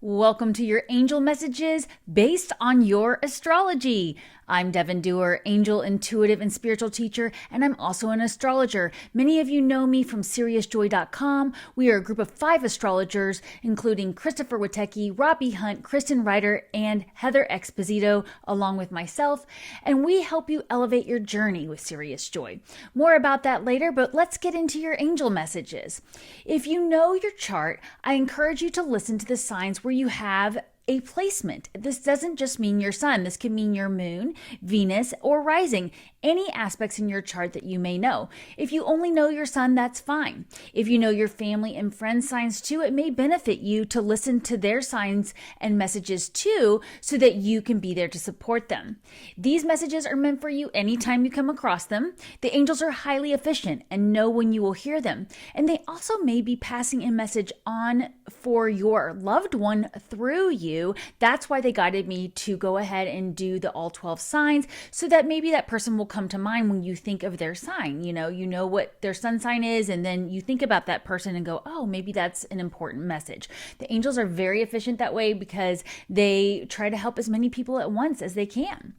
Welcome to your angel messages based on your astrology. I'm Devon Duerr, angel, intuitive, and spiritual teacher, and I'm also an astrologer. Many of you know me from SeriousJoy.com. We are a group of 5 astrologers, including Christopher Witecki, Robbie Hunt, Kristen Ryder, and Heather Exposito, along with myself, and we help you elevate your journey with Serious Joy. More about that later, but let's get into your angel messages. If you know your chart, I encourage you to listen to the signs where you have a placement. This doesn't just mean your sun. This can mean your moon, Venus, or rising. Any aspects in your chart that you may know. If you only know your sun, that's fine. If you know your family and friends' signs too, it may benefit you to listen to their signs and messages too, so that you can be there to support them. These messages are meant for you anytime you come across them. The angels are highly efficient and know when you will hear them. And they also may be passing a message on for your loved one through you. That's why they guided me to go ahead and do the all 12 signs, so that maybe that person will come to mind when you think of their sign. You know what their sun sign is, and then you think about that person and go, oh, maybe that's an important message. The angels are very efficient that way because they try to help as many people at once as they can.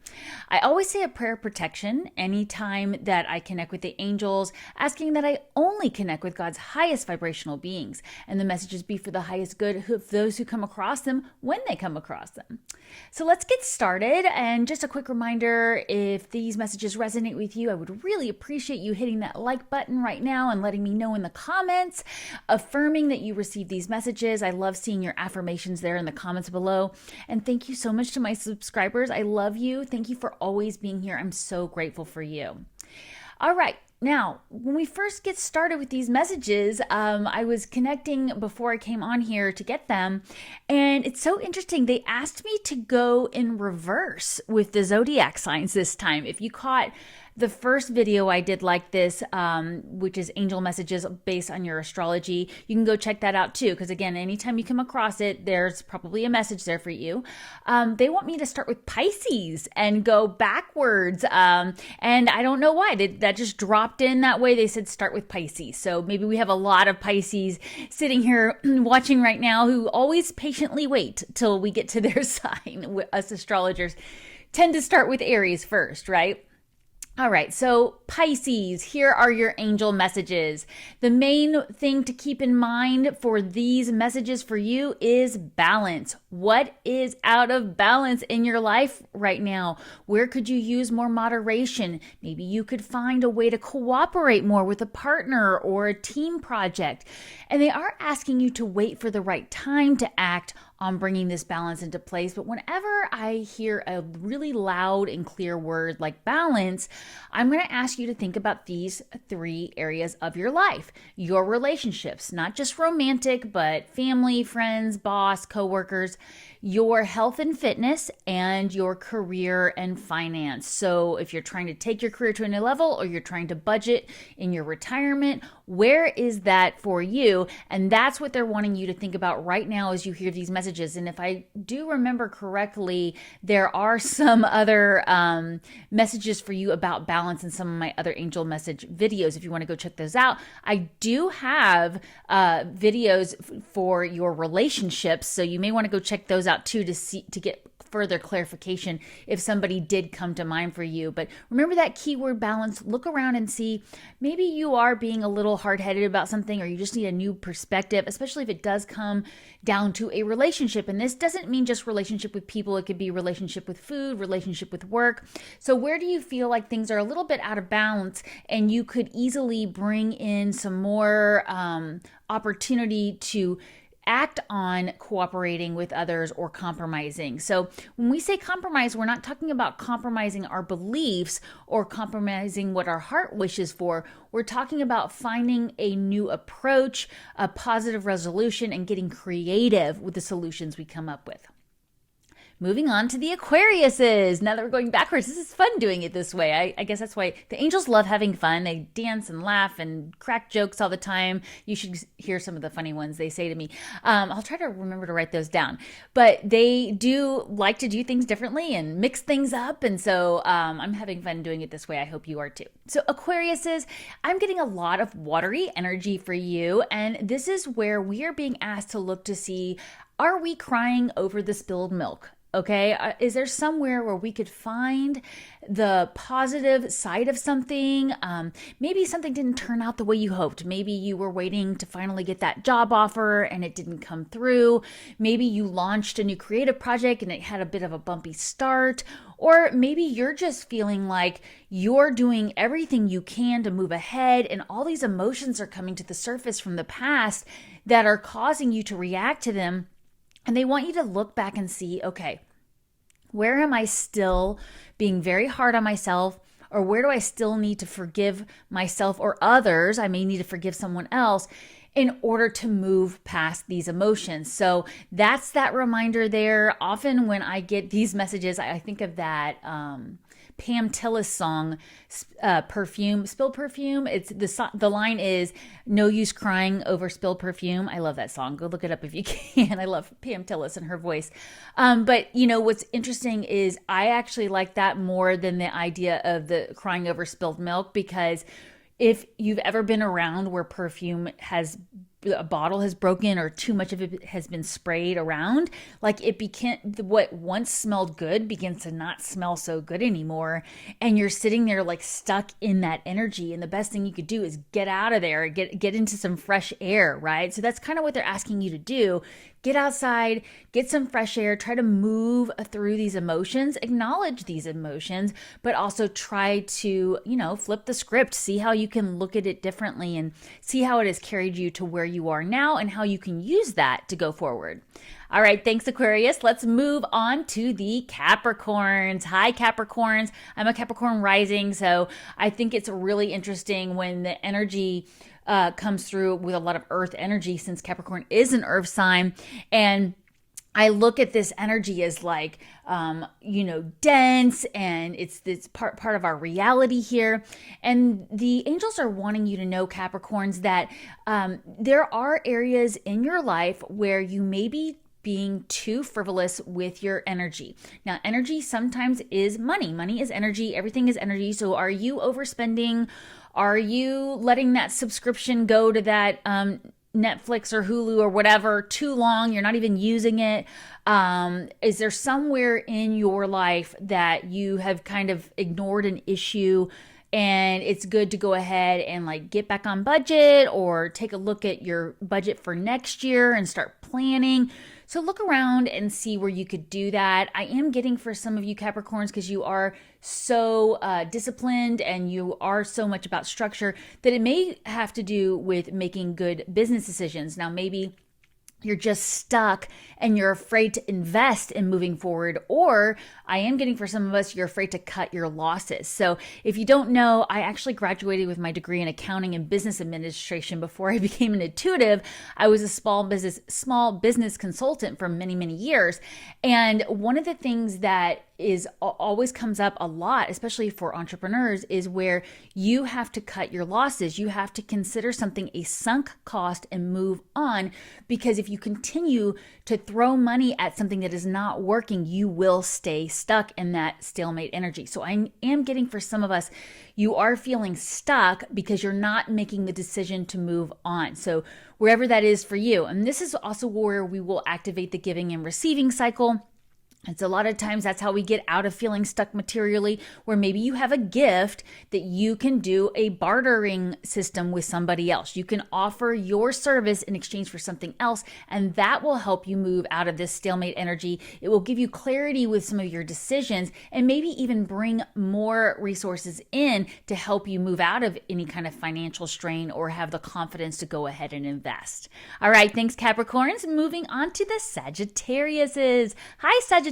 I always say a prayer of protection anytime that I connect with the angels, asking that I only connect with God's highest vibrational beings, and the messages be for the highest good of those who come across them when they come across them. So let's get started. And just a quick reminder, if these messages resonate with you, I would really appreciate you hitting that like button right now and letting me know in the comments, affirming that you received these messages. I love seeing your affirmations there in the comments below. And thank you so much to my subscribers. I love you. Thank you for always being here. I'm so grateful for you. All right. Now, when we first get started with these messages, I was connecting before I came on here to get them, and it's so interesting. They asked me to go in reverse with the zodiac signs this time. If you caught the first video I did like this, which is angel messages based on your astrology, you can go check that out too, because again, anytime you come across it, there's probably a message there for you. They want me to start with Pisces and go backwards, and I don't know why. That just dropped in that way. They said start with Pisces. So maybe we have a lot of Pisces sitting here watching right now who always patiently wait till we get to their sign. Us astrologers tend to start with Aries first, right? All right, so Pisces, here are your angel messages. The main thing to keep in mind for these messages for you is balance. What is out of balance in your life right now? Where could you use more moderation? Maybe you could find a way to cooperate more with a partner or a team project. And they are asking you to wait for the right time to act on bringing this balance into place. But whenever I hear a really loud and clear word like balance, I'm going to ask you to think about these 3 areas of your life. Your relationships, not just romantic, but family, friends, boss, coworkers, your health and fitness, and your career and finance. So if you're trying to take your career to a new level, or you're trying to budget in your retirement, where is that for you? And that's what they're wanting you to think about right now as you hear these messages. And if I do remember correctly, there are some other messages for you about balance in some of my other angel message videos. If you want to go check those out, I do have videos for your relationships. So you may want to go check those out too, to get further clarification if somebody did come to mind for you. But remember that keyword balance. Look around and see, maybe you are being a little hard-headed about something, or you just need a new perspective, especially if it does come down to a relationship. And this doesn't mean just relationship with people. It could be relationship with food, relationship with work. So where do you feel like things are a little bit out of balance, and you could easily bring in some more opportunity to act on cooperating with others or compromising? So when we say compromise, we're not talking about compromising our beliefs or compromising what our heart wishes for. We're talking about finding a new approach, a positive resolution, and getting creative with the solutions we come up with. Moving on to the Aquariuses. Now that we're going backwards, this is fun doing it this way. I guess that's why the angels love having fun. They dance and laugh and crack jokes all the time. You should hear some of the funny ones they say to me. I'll try to remember to write those down. But they do like to do things differently and mix things up. And so I'm having fun doing it this way. I hope you are too. So Aquariuses, I'm getting a lot of watery energy for you. And this is where we are being asked to look to see, are we crying over the spilled milk? Okay, is there somewhere where we could find the positive side of something? Maybe something didn't turn out the way you hoped. Maybe you were waiting to finally get that job offer and it didn't come through. Maybe you launched a new creative project and it had a bit of a bumpy start. Or maybe you're just feeling like you're doing everything you can to move ahead and all these emotions are coming to the surface from the past that are causing you to react to them. And they want you to look back and see, okay, where am I still being very hard on myself? Or where do I still need to forgive myself or others? I may need to forgive someone else in order to move past these emotions. So that's that reminder there. Often when I get these messages, I think of that Pam Tillis song, Perfume, Spilled Perfume. It's the line is, "No use crying over spilled perfume." I love that song. Go look it up if you can. I love Pam Tillis and her voice. But what's interesting is I actually like that more than the idea of the crying over spilled milk, because if you've ever been around where a bottle has broken or too much of it has been sprayed around, like what once smelled good begins to not smell so good anymore. And you're sitting there like stuck in that energy. And the best thing you could do is get out of there, get into some fresh air, right? So that's kind of what they're asking you to do. Get outside, get some fresh air, try to move through these emotions, acknowledge these emotions, but also try to, flip the script, see how you can look at it differently and see how it has carried you to where you are now and how you can use that to go forward. All right, thanks Aquarius. Let's move on to the Capricorns. Hi Capricorns. I'm a Capricorn rising, so I think it's really interesting when the energy comes through with a lot of earth energy, since Capricorn is an earth sign. And I look at this energy as like, dense, and it's part of our reality here. And the angels are wanting you to know, Capricorns, that there are areas in your life where you may be being too frivolous with your energy. Now, energy sometimes is money. Money is energy. Everything is energy. So are you overspending? Are you letting that subscription go to that Netflix or Hulu or whatever too long? You're not even using it. Is there somewhere in your life that you have kind of ignored an issue, and it's good to go ahead and like get back on budget or take a look at your budget for next year and start planning? So look around and see where you could do that. I am getting for some of you Capricorns, because you are so disciplined and you are so much about structure, that it may have to do with making good business decisions. Now, maybe you're just stuck and you're afraid to invest in moving forward. Or I am getting for some of us, you're afraid to cut your losses. So if you don't know, I actually graduated with my degree in accounting and business administration before I became an intuitive. I was a small business consultant for many, many years. And one of the things that always comes up a lot, especially for entrepreneurs, is where you have to cut your losses. You have to consider something a sunk cost and move on, because if you continue to throw money at something that is not working, you will stay stuck in that stalemate energy. So I am getting for some of us, you are feeling stuck because you're not making the decision to move on. So wherever that is for you. And this is also where we will activate the giving and receiving cycle. It's a lot of times that's how we get out of feeling stuck materially, where maybe you have a gift that you can do a bartering system with somebody else. You can offer your service in exchange for something else, and that will help you move out of this stalemate energy. It will give you clarity with some of your decisions and maybe even bring more resources in to help you move out of any kind of financial strain or have the confidence to go ahead and invest. All right, thanks Capricorns. Moving on to the Sagittariuses. Hi Sagittarius.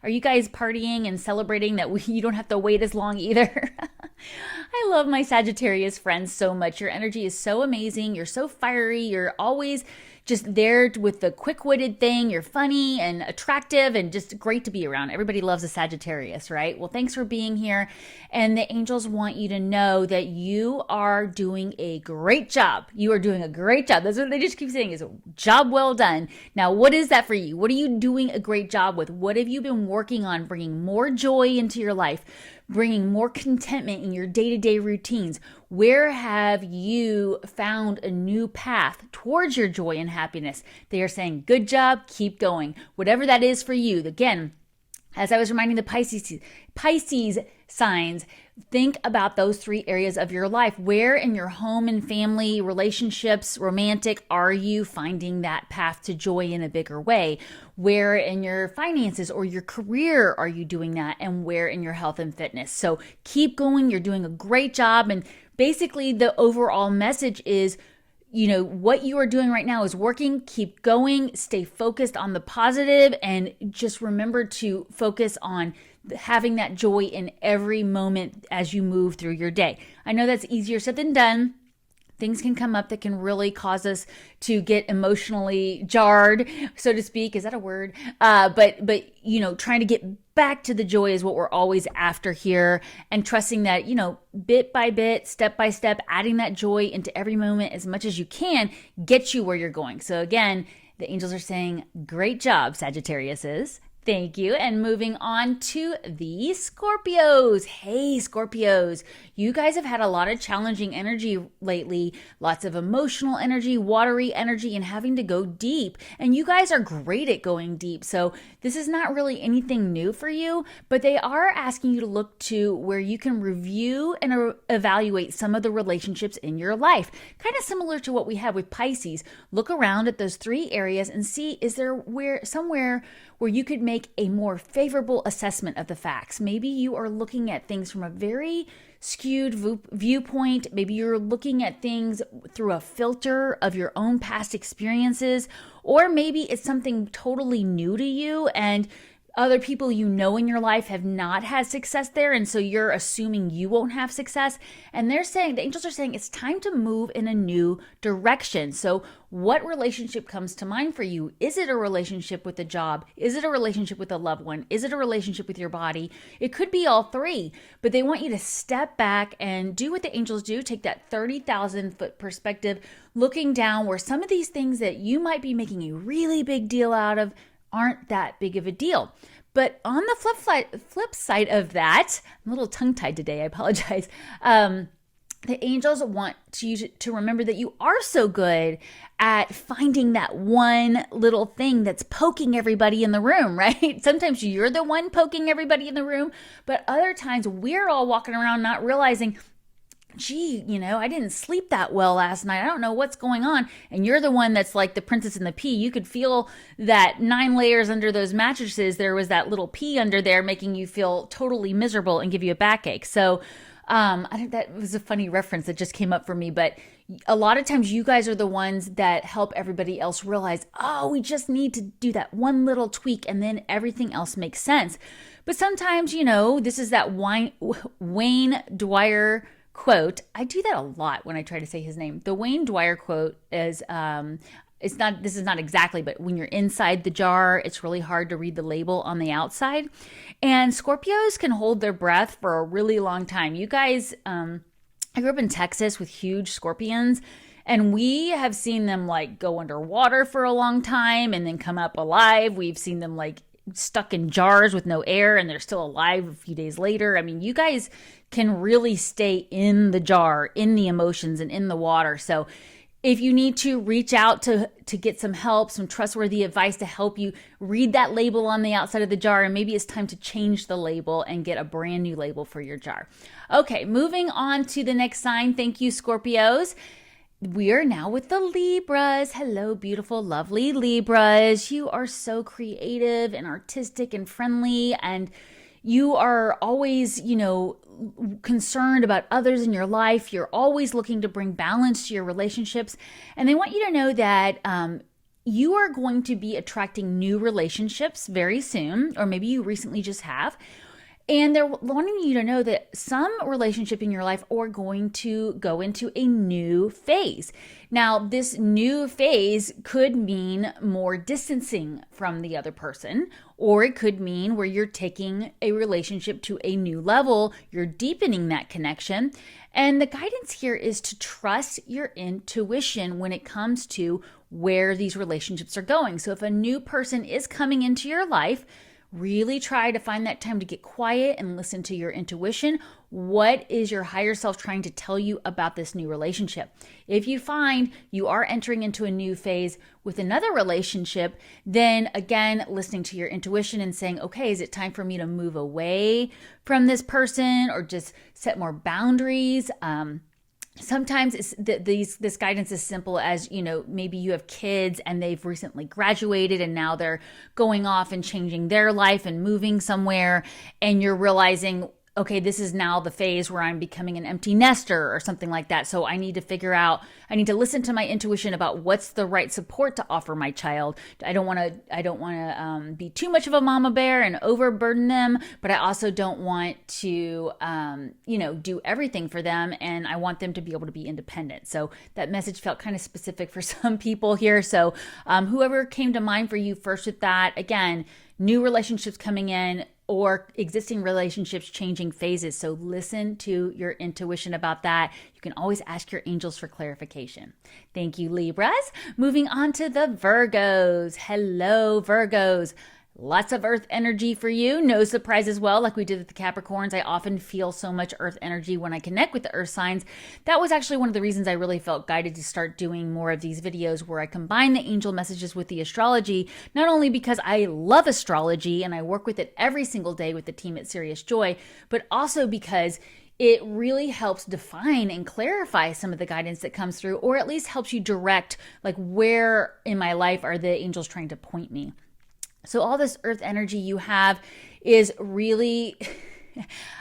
Are you guys partying and celebrating that you don't have to wait as long either? I love my Sagittarius friends so much. Your energy is so amazing. You're so fiery. You're always just there with the quick-witted thing. You're funny and attractive and just great to be around. Everybody loves a Sagittarius, right? Well, thanks for being here. And the angels want you to know that you are doing a great job. You are doing a great job. That's what they just keep saying, is a job well done. Now, what is that for you? What are you doing a great job with? What have you been working on bringing more joy into your life? bringing more contentment in your day-to-day routines? Where have you found a new path towards your joy and happiness? They are saying, good job, keep going. Whatever that is for you. Again, as I was reminding the Pisces signs, think about those 3 areas of your life. Where in your home and family, relationships, romantic, are you finding that path to joy in a bigger way? Where in your finances or your career are you doing that? And where in your health and fitness? So keep going. You're doing a great job. And basically the overall message is, what you are doing right now is working. Keep going, stay focused on the positive, and just remember to focus on having that joy in every moment as you move through your day. I know that's easier said than done. Things can come up that can really cause us to get emotionally jarred, so to speak. Is that a word? But trying to get back to the joy is what we're always after here, and trusting that, bit by bit, step by step, adding that joy into every moment as much as you can get you where you're going. So again, the angels are saying, great job, Sagittariuses. Thank you. And moving on to the Scorpios. Hey, Scorpios, you guys have had a lot of challenging energy lately, lots of emotional energy, watery energy, and having to go deep. And you guys are great at going deep. So this is not really anything new for you, but they are asking you to look to where you can review and evaluate some of the relationships in your life. Kind of similar to what we have with Pisces. Look around at those 3 areas and see, is there somewhere where you could make a more favorable assessment of the facts. Maybe you are looking at things from a very skewed viewpoint. Maybe you're looking at things through a filter of your own past experiences, or maybe it's something totally new to you and other people in your life have not had success there, and so you're assuming you won't have success. And the angels are saying it's time to move in a new direction. So what relationship comes to mind for you? Is it a relationship with a job? Is it a relationship with a loved one? Is it a relationship with your body? It could be all 3, but they want you to step back and do what the angels do. Take that 30,000-foot perspective, looking down where some of these things that you might be making a really big deal out of aren't that big of a deal. But on the flip side of that, I'm a little tongue-tied today, I apologize. The angels want you to remember that you are so good at finding that one little thing that's poking everybody in the room, right? Sometimes you're the one poking everybody in the room, but other times we're all walking around not realizing, gee, I didn't sleep that well last night. I don't know what's going on. And you're the one that's like the princess and the pea. You could feel that 9 layers under those mattresses. There was that little pea under there making you feel totally miserable and give you a backache. So I think that was a funny reference that just came up for me. But a lot of times you guys are the ones that help everybody else realize, oh, we just need to do that one little tweak and then everything else makes sense. But sometimes, this is that Wayne Dwyer quote. I do that a lot when I try to say his name. The Wayne Dwyer quote is, this is not exactly, but when you're inside the jar, it's really hard to read the label on the outside. And Scorpios can hold their breath for a really long time. You guys, I grew up in Texas with huge scorpions, and we have seen them like go underwater for a long time and then come up alive. We've seen them like stuck in jars with no air and they're still alive a few days later. I mean, you guys can really stay in the jar, in the emotions and in the water. So if you need to reach out to get some help, some trustworthy advice to help you read that label on the outside of the jar, and maybe it's time to change the label and get a brand new label for your jar. Okay, moving on to the next sign. Thank you, Scorpios. We are now with the Libras. Hello, beautiful, lovely Libras. You are so creative and artistic and friendly, and you are always, concerned about others in your life. You're always looking to bring balance to your relationships. And they want you to know that you are going to be attracting new relationships very soon, or maybe you recently just have. And they're wanting you to know that some relationship in your life are going to go into a new phase. Now, this new phase could mean more distancing from the other person, or it could mean where you're taking a relationship to a new level, you're deepening that connection. And the guidance here is to trust your intuition when it comes to where these relationships are going. So if a new person is coming into your life, Really try to find that time to get quiet and listen to your intuition. What is your higher self trying to tell you about this new relationship? If you find you are entering into a new phase with another relationship, then again, listening to your intuition and saying, okay, is it time for me to move away from this person or just set more boundaries? Sometimes this guidance is simple as, maybe you have kids and they've recently graduated and now they're going off and changing their life and moving somewhere, and you're realizing, okay, this is now the phase where I'm becoming an empty nester or something like that. So I need to listen to my intuition about what's the right support to offer my child. I don't want to be too much of a mama bear and overburden them, but I also don't want to, do everything for them. And I want them to be able to be independent. So that message felt kind of specific for some people here. So whoever came to mind for you first with that, again, new relationships coming in, or existing relationships changing phases. So listen to your intuition about that. You can always ask your angels for clarification. Thank you, Libras. Moving on to the Virgos. Hello, Virgos. Lots of earth energy for you. No surprise as well, like we did with the Capricorns. I often feel so much earth energy when I connect with the earth signs. That was actually one of the reasons I really felt guided to start doing more of these videos where I combine the angel messages with the astrology, not only because I love astrology and I work with it every single day with the team at Serious Joy, but also because it really helps define and clarify some of the guidance that comes through, or at least helps you direct, like, where in my life are the angels trying to point me. So all this earth energy you have is really,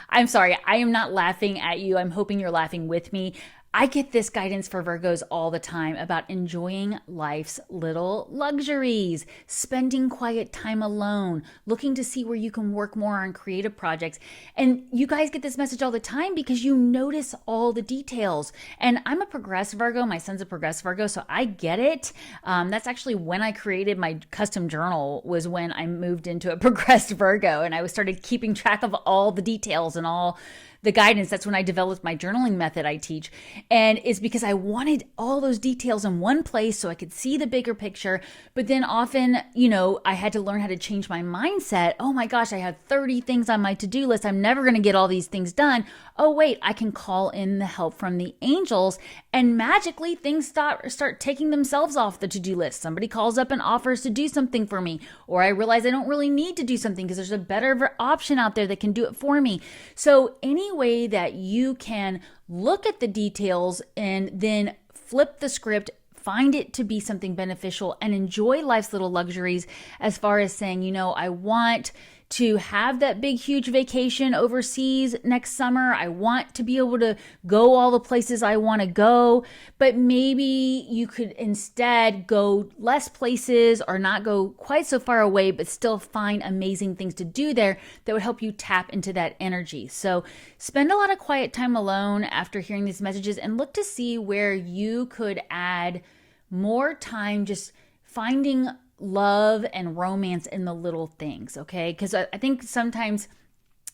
I'm sorry, I am not laughing at you. I'm hoping you're laughing with me. I get this guidance for Virgos all the time about enjoying life's little luxuries, spending quiet time alone, looking to see where you can work more on creative projects. And you guys get this message all the time because you notice all the details. And I'm a progressive Virgo. My son's a progressive Virgo, so I get it. That's actually when I created my custom journal, was when I moved into a progressive Virgo and I started keeping track of all the details and all the guidance. That's when I developed my journaling method I teach. And it's because I wanted all those details in one place so I could see the bigger picture. But then often, I had to learn how to change my mindset. Oh my gosh, I have 30 things on my to-do list. I'm never going to get all these things done. Oh wait, I can call in the help from the angels, and magically things start taking themselves off the to-do list. Somebody calls up and offers to do something for me, or I realize I don't really need to do something because there's a better option out there that can do it for me. So any way that you can look at the details and then flip the script, find it to be something beneficial, and enjoy life's little luxuries, as far as saying, I want to have that big, huge vacation overseas next summer. I want to be able to go all the places I want to go, but maybe you could instead go less places or not go quite so far away, but still find amazing things to do there that would help you tap into that energy. So spend a lot of quiet time alone after hearing these messages and look to see where you could add more time just finding love and romance in the little things, okay? Because I think sometimes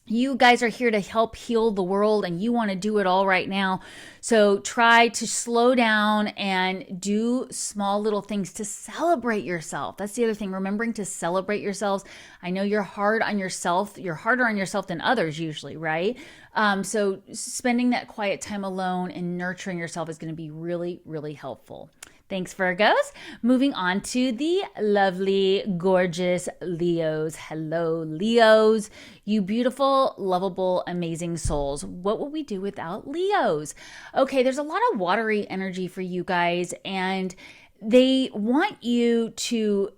you guys are here to help heal the world and you want to do it all right now. So try to slow down and do small little things to celebrate yourself. That's the other thing, remembering to celebrate yourselves. I know you're hard on yourself. You're harder on yourself than others usually, right? So spending that quiet time alone and nurturing yourself is going to be really, really helpful. Thanks, Virgos. Moving on to the lovely, gorgeous Leos. Hello, Leos. You beautiful, lovable, amazing souls. What would we do without Leos? Okay, there's a lot of watery energy for you guys, and they want you to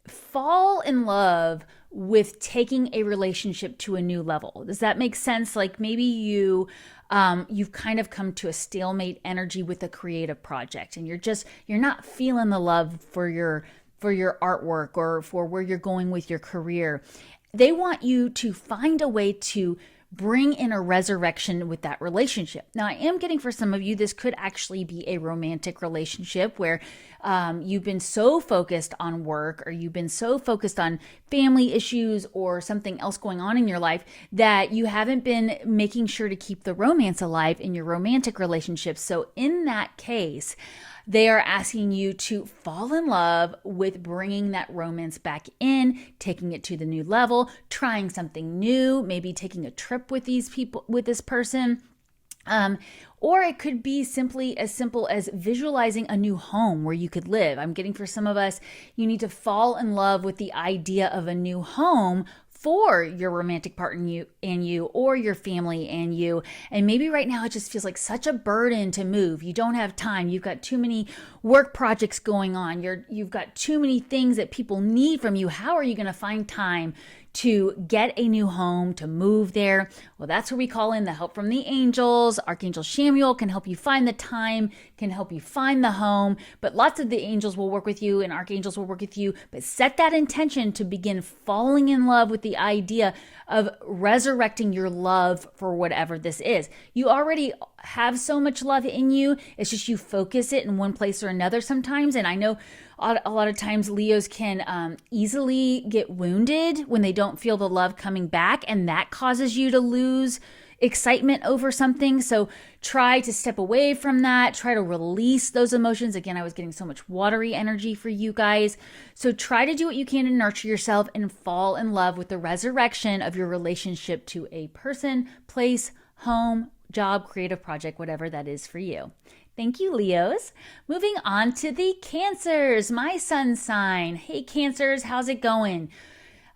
fall in love with taking a relationship to a new level. Does that make sense? Like maybe you've kind of come to a stalemate energy with a creative project, and you're not feeling the love for your artwork or for where you're going with your career. They want you to find a way to bring in a resurrection with that relationship. Now, I am getting, for some of you, this could actually be a romantic relationship where you've been so focused on work, or you've been so focused on family issues or something else going on in your life that you haven't been making sure to keep the romance alive in your romantic relationships. So in that case, They are asking you to fall in love with bringing that romance back in, taking it to the new level, trying something new, maybe taking a trip with these people, with this person. Or it could be simply as simple as visualizing a new home where you could live. I'm getting for some of us, you need to fall in love with the idea of a new home for your romantic partner and you or your family and you. And maybe right now it just feels like such a burden to move. You don't have time. You've got too many work projects going on. You've got too many things that people need from you. How are you going to find time to get a new home, to move there? Well, that's where we call in the help from the angels. Archangel Samuel can help you find the time, can help you find the home, but lots of the angels will work with you and archangels will work with you. But set that intention to begin falling in love with the idea of resurrecting your love for whatever this is. You already have so much love in you. It's just you focus it in one place or another sometimes. And I know a lot of times Leos can easily get wounded when they don't feel the love coming back, and that causes you to lose excitement over something. So try to step away from that. Try to release those emotions. Again, I was getting so much watery energy for you guys. So try to do what you can to nurture yourself and fall in love with the resurrection of your relationship to a person, place, home, job, creative project, whatever that is for you. Thank you, Leos. Moving on to the Cancers, my sun sign. Hey, Cancers, how's it going?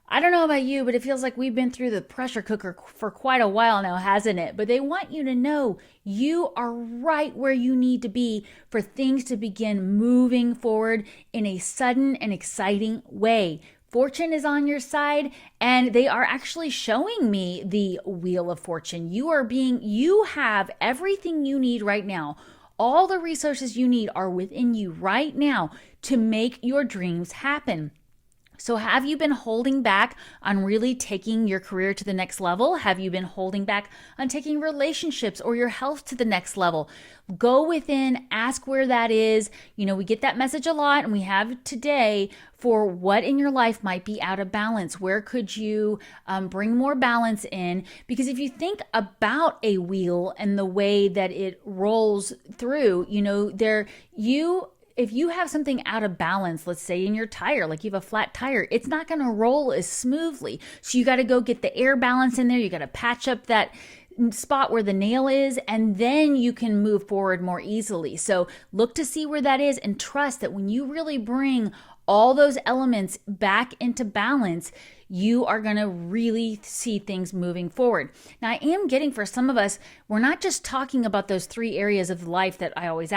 I don't know about you, but it feels like we've been through the pressure cooker for quite a while now, hasn't it? But they want you to know you are right where you need to be for things to begin moving forward in a sudden and exciting way. Fortune is on your side, and they are actually showing me the Wheel of Fortune. You have everything you need right now. All the resources you need are within you right now to make your dreams happen. So have you been holding back on really taking your career to the next level? Have you been holding back on taking relationships or your health to the next level? Go within, ask where that is. We get that message a lot, and we have today for what in your life might be out of balance. Where could you bring more balance in? Because if you think about a wheel and the way that it rolls through, if you have something out of balance, let's say in your tire, like you have a flat tire, it's not going to roll as smoothly. So you got to go get the air balance in there. You got to patch up that spot where the nail is, and then you can move forward more easily. So look to see where that is and trust that when you really bring all those elements back into balance, you are going to really see things moving forward. Now, I am getting for some of us, we're not just talking about those three areas of life that I always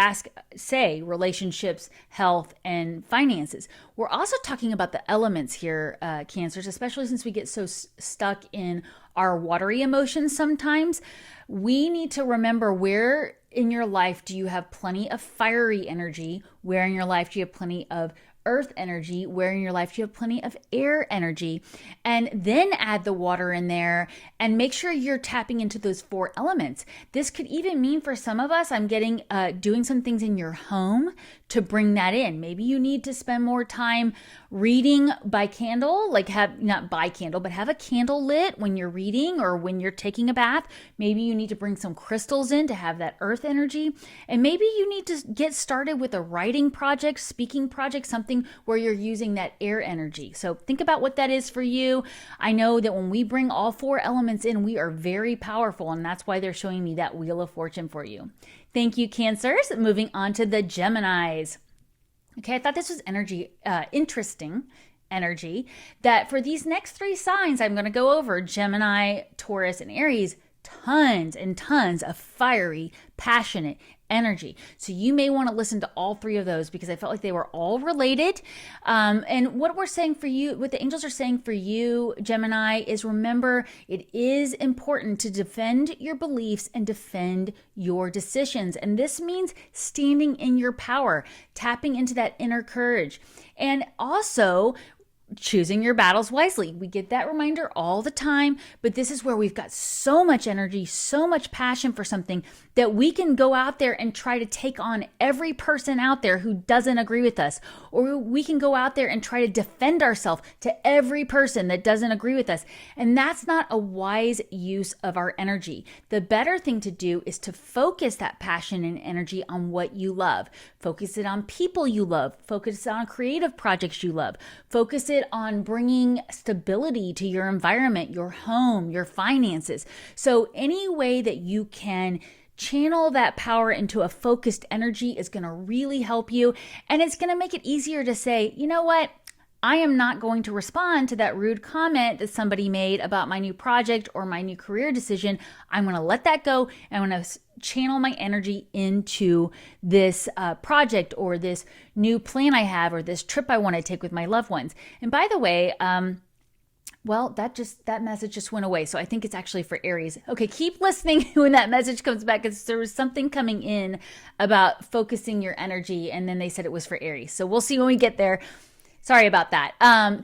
say, relationships, health, and finances. We're also talking about the elements here, Cancers, especially since we get so stuck in our watery emotions sometimes. We need to remember where in your life do you have plenty of fiery energy, where in your life do you have plenty of earth energy, where in your life you have plenty of air energy, and then add the water in there and make sure you're tapping into those four elements. This could even mean for some of us, I'm getting doing some things in your home to bring that in. Maybe you need to spend more time reading by candle, not by candle, but have a candle lit when you're reading or when you're taking a bath. Maybe you need to bring some crystals in to have that earth energy. And maybe you need to get started with a writing project, speaking project, something where you're using that air energy. So think about what that is for you. I know that when we bring all four elements in, we are very powerful, and that's why they're showing me that Wheel of Fortune for you. Thank you, Cancers. Moving on to the Geminis. Okay, I thought this was interesting energy, that for these next three signs I'm going to go over, Gemini, Taurus, and Aries, tons and tons of fiery, passionate energy. So you may want to listen to all three of those because I felt like they were all related. And what we're saying for you, what the angels are saying for you, Gemini, is remember, it is important to defend your beliefs and defend your decisions. And this means standing in your power, tapping into that inner courage. And also, choosing your battles wisely. We get that reminder all the time, but this is where we've got so much energy, so much passion for something that we can go out there and try to take on every person out there who doesn't agree with us. Or we can go out there and try to defend ourselves to every person that doesn't agree with us. And that's not a wise use of our energy. The better thing to do is to focus that passion and energy on what you love. Focus it on people you love. Focus it on creative projects you love. Focus it on bringing stability to your environment, your home, your finances. So any way that you can channel that power into a focused energy is going to really help you. And it's going to make it easier to say, you know what? I am not going to respond to that rude comment that somebody made about my new project or my new career decision. I'm going to let that go. And I'm going to channel my energy into this project or this new plan I have or this trip I want to take with my loved ones. And by the way, well, that message just went away. So I think it's actually for Aries. Okay, keep listening when that message comes back, because there was something coming in about focusing your energy, and then they said it was for Aries. So we'll see when we get there. Sorry about that.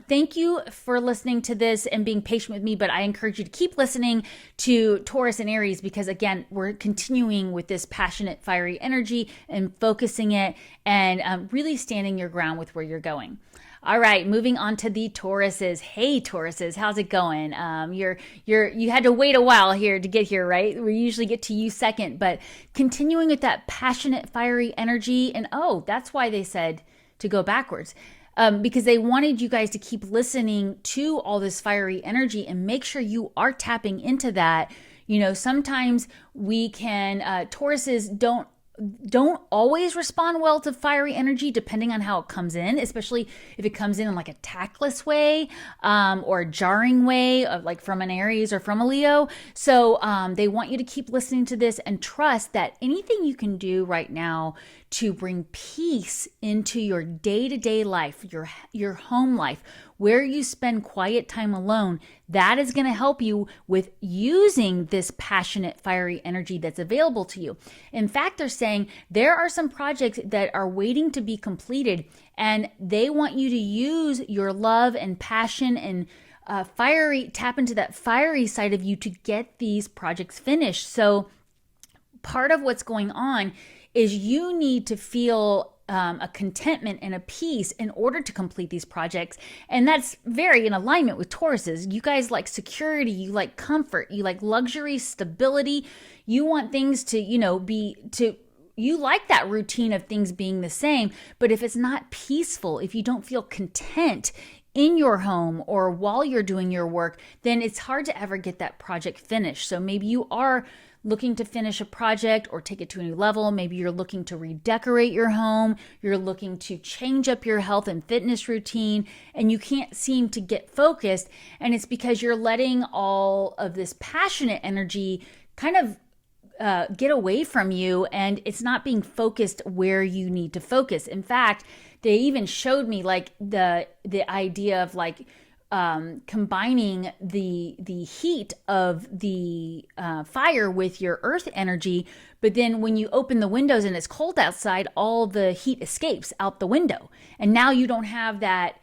Thank you for listening to this and being patient with me, but I encourage you to keep listening to Taurus and Aries, because again, we're continuing with this passionate, fiery energy and focusing it and really standing your ground with where you're going. All right, moving on to the Tauruses. Hey, Tauruses, how's it going? You had to wait a while here to get here, right? We usually get to you second, but continuing with that passionate, fiery energy. And that's why they said to go backwards. Because they wanted you guys to keep listening to all this fiery energy and make sure you are tapping into that. You know, sometimes we can, Tauruses don't always respond well to fiery energy, depending on how it comes in, especially if it comes in like a tactless way or a jarring way, of like from an Aries or from a Leo. So they want you to keep listening to this and trust that anything you can do right now to bring peace into your day-to-day life, your home life, where you spend quiet time alone, that is going to help you with using this passionate, fiery energy that's available to you. In fact, they're saying there are some projects that are waiting to be completed, and they want you to use your love and passion and tap into that fiery side of you to get these projects finished. So part of what's going on is you need to feel a contentment and a peace in order to complete these projects. And that's very in alignment with Tauruses. You guys like security, you like comfort, you like luxury, stability. You want things to, you like that routine of things being the same. But if it's not peaceful, if you don't feel content in your home or while you're doing your work, then it's hard to ever get that project finished. So maybe you are looking to finish a project or take it to a new level. Maybe you're looking to redecorate your home. You're looking to change up your health and fitness routine, and you can't seem to get focused. And it's because you're letting all of this passionate energy kind of get away from you, and it's not being focused where you need to focus. In fact, they even showed me like the idea of like combining the heat of the fire with your earth energy, but then when you open the windows and it's cold outside, all the heat escapes out the window, and now you don't have that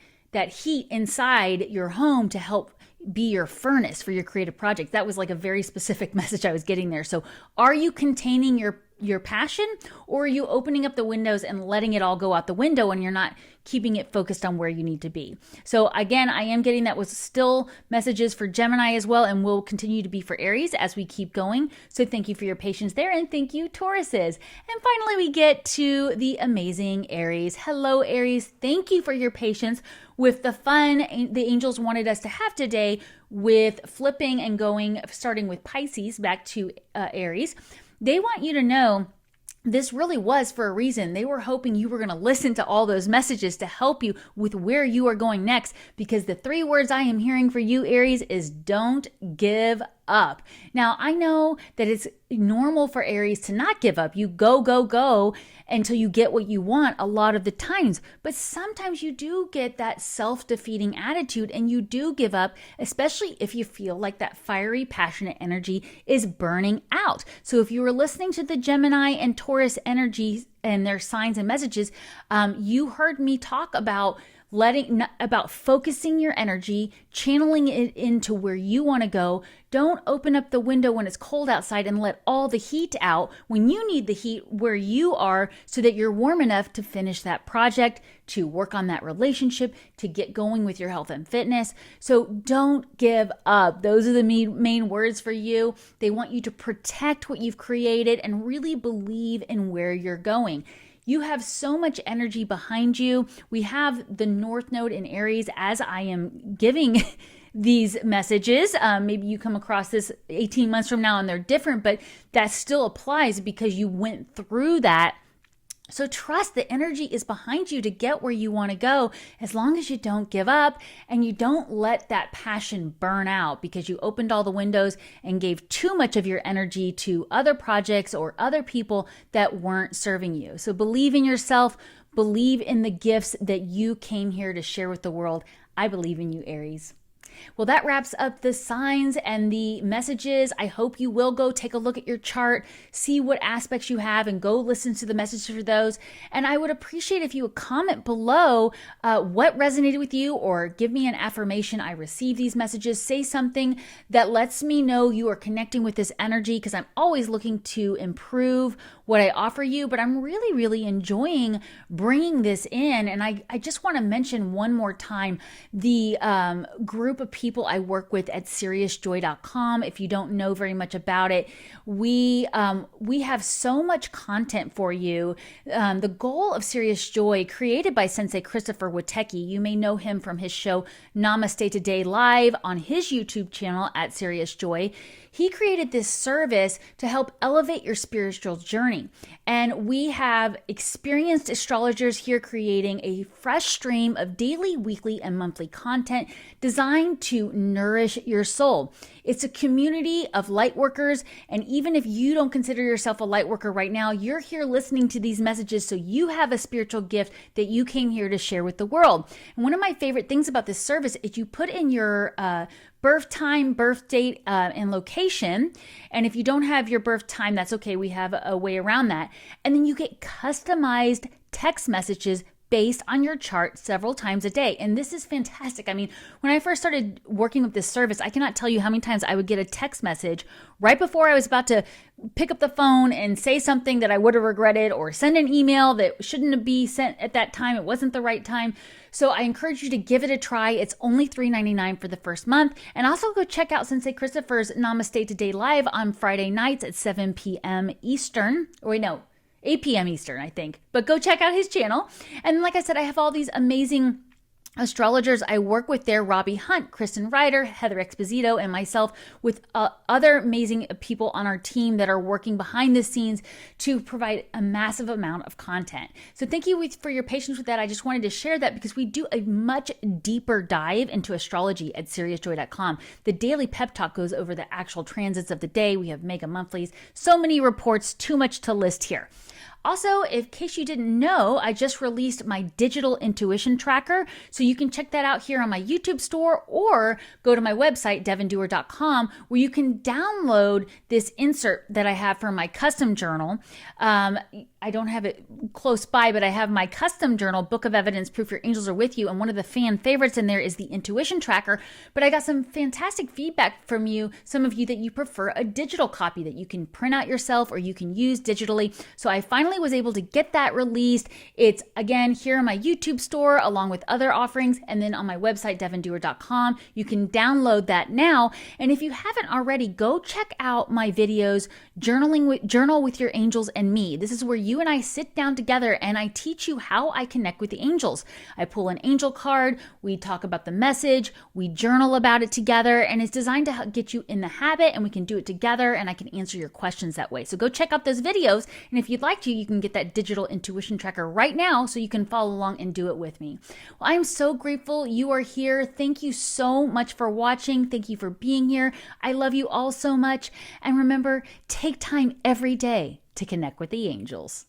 heat inside your home to help be your furnace for your creative project. That was like a very specific message I was getting there. So are you containing your passion, or are you opening up the windows and letting it all go out the window and you're not keeping it focused on where you need to be? So again, I am getting that was still messages for Gemini as well, and will continue to be for Aries as we keep going. So thank you for your patience there, and thank you, Tauruses. And finally, we get to the amazing Aries. Hello, Aries. Thank you for your patience with the fun the angels wanted us to have today with flipping and starting with Pisces back to Aries. They want you to know this really was for a reason. They were hoping you were going to listen to all those messages to help you with where you are going next, because the 3 words I am hearing for you, Aries, is don't give up. Now, I know that it's normal for Aries to not give up. You go until you get what you want a lot of the times. But sometimes you do get that self-defeating attitude and you do give up, especially if you feel like that fiery, passionate energy is burning out. So if you were listening to the Gemini and Taurus energy and their signs and messages, you heard me talk about about focusing your energy, channeling it into where you want to go. Don't open up the window when it's cold outside and let all the heat out when you need the heat where you are so that you're warm enough to finish that project, to work on that relationship, to get going with your health and fitness. So don't give up. Those are the main words for you. They want you to protect what you've created and really believe in where you're going. You have so much energy behind you. We have the North Node in Aries as I am giving these messages. Maybe you come across this 18 months from now and they're different, but that still applies because you went through that. So trust the energy is behind you to get where you want to go, as long as you don't give up and you don't let that passion burn out because you opened all the windows and gave too much of your energy to other projects or other people that weren't serving you. So believe in yourself, believe in the gifts that you came here to share with the world. I believe in you, Aries. Well, that wraps up the signs and the messages. I hope you will go take a look at your chart, see what aspects you have, and go listen to the messages for those. And I would appreciate if you would comment below what resonated with you, or give me an affirmation. I receive these messages. Say something that lets me know you are connecting with this energy, because I'm always looking to improve what I offer you, but I'm really, really enjoying bringing this in. And I just want to mention one more time the group of people I work with at SeriousJoy.com. If you don't know very much about it, we have so much content for you. The goal of Serious Joy, created by Sensei Christopher Witecki, you may know him from his show Namaste Today Live on his YouTube channel at Serious Joy. He created this service to help elevate your spiritual journey. And we have experienced astrologers here creating a fresh stream of daily, weekly, and monthly content designed to nourish your soul. It's a community of light workers. And even if you don't consider yourself a light worker right now, you're here listening to these messages, so you have a spiritual gift that you came here to share with the world. And one of my favorite things about this service is you put in your birth time, birth date, and location. And if you don't have your birth time, that's okay. We have a way around that. And then you get customized text messages based on your chart several times a day. And this is fantastic. I mean, when I first started working with this service, I cannot tell you how many times I would get a text message right before I was about to pick up the phone and say something that I would have regretted, or send an email that shouldn't be sent at that time. It wasn't the right time. So I encourage you to give it a try. It's only $3.99 for the first month. And also go check out Sensei Christopher's Namaste Today Live on Friday nights at 7 p.m. Eastern. Or wait, no, 8 p.m. Eastern, I think. But go check out his channel. And like I said, I have all these amazing astrologers I work with there: Robbie Hunt, Kristen Ryder, Heather Exposito, and myself, with other amazing people on our team that are working behind the scenes to provide a massive amount of content. So thank you for your patience with that. I just wanted to share that because we do a much deeper dive into astrology at SeriousJoy.com. The daily pep talk goes over the actual transits of the day. We have mega monthlies, so many reports, too much to list here. Also, in case you didn't know, I just released my digital intuition tracker. So you can check that out here on my YouTube store, or go to my website, devonduerr.com, where you can download this insert that I have for my custom journal. I don't have it close by, but I have my custom journal, Book of Evidence, Proof Your Angels Are With You. And one of the fan favorites in there is the intuition tracker. But I got some fantastic feedback from you, some of you, that you prefer a digital copy that you can print out yourself or you can use digitally. So I finally was able to get that released. It's, again, here on my YouTube store along with other offerings, and then on my website, devonduerr.com. You can download that now. And if you haven't already, go check out my videos, Journal with Your Angels and Me. This is where you and I sit down together and I teach you how I connect with the angels. I pull an angel card, we talk about the message, we journal about it together, and it's designed to get you in the habit, and we can do it together, and I can answer your questions that way. So go check out those videos, and if you'd like to, you can get that digital intuition tracker right now so you can follow along and do it with me. Well, I am so grateful you are here. Thank you so much for watching. Thank you for being here. I love you all so much. And remember, take time every day to connect with the angels.